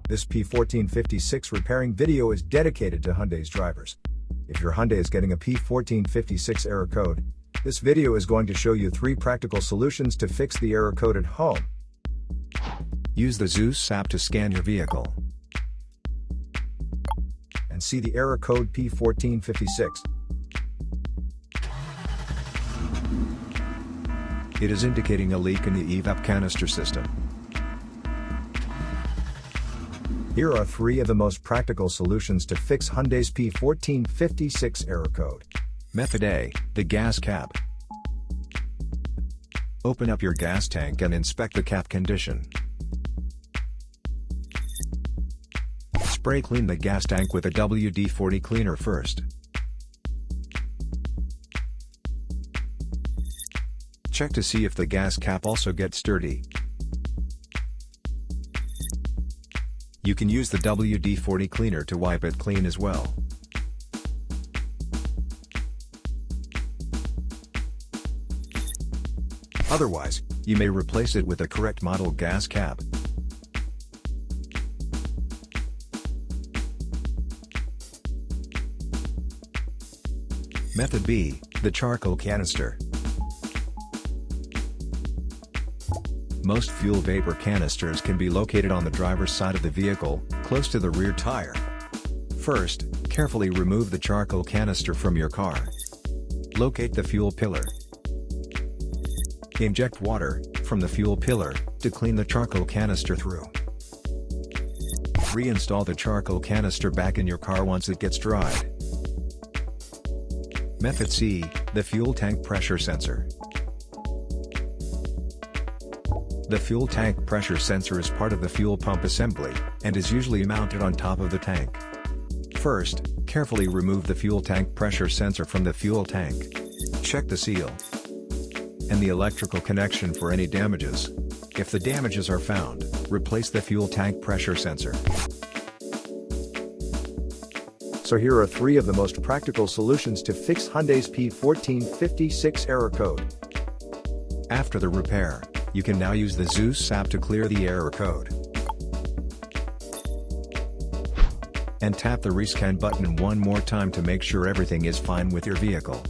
This P1456 repairing video is dedicated to Hyundai's drivers. If your Hyundai is getting a P1456 error code, this video is going to show you 3 practical solutions to fix the error code at home. Use the Zeus app to scan your vehicle And see the error code P1456. It is indicating a leak in the EVAP canister system. Here are 3 of the most practical solutions to fix Hyundai's P1456 error code. Method A, the gas cap. Open up your gas tank and inspect the cap condition. Spray clean the gas tank with a WD-40 cleaner first. Check to see if the gas cap also gets dirty. You can use the WD-40 cleaner to wipe it clean as well. Otherwise, you may replace it with a correct model gas cap. Method B, the charcoal canister. Most fuel vapor canisters can be located on the driver's side of the vehicle, close to the rear tire. First, carefully remove the charcoal canister from your car. Locate the fuel pillar. Inject water from the fuel pillar to clean the charcoal canister through. Reinstall the charcoal canister back in your car once it gets dried. Method C, the fuel tank pressure sensor. The fuel tank pressure sensor is part of the fuel pump assembly, and is usually mounted on top of the tank. First, carefully remove the fuel tank pressure sensor from the fuel tank. Check the seal and the electrical connection for any damages. If the damages are found, replace the fuel tank pressure sensor. So here are 3 of the most practical solutions to fix Hyundai's P1456 error code. After the repair, you can now use the Zeus app to clear the error code. And tap the rescan button one more time to make sure everything is fine with your vehicle.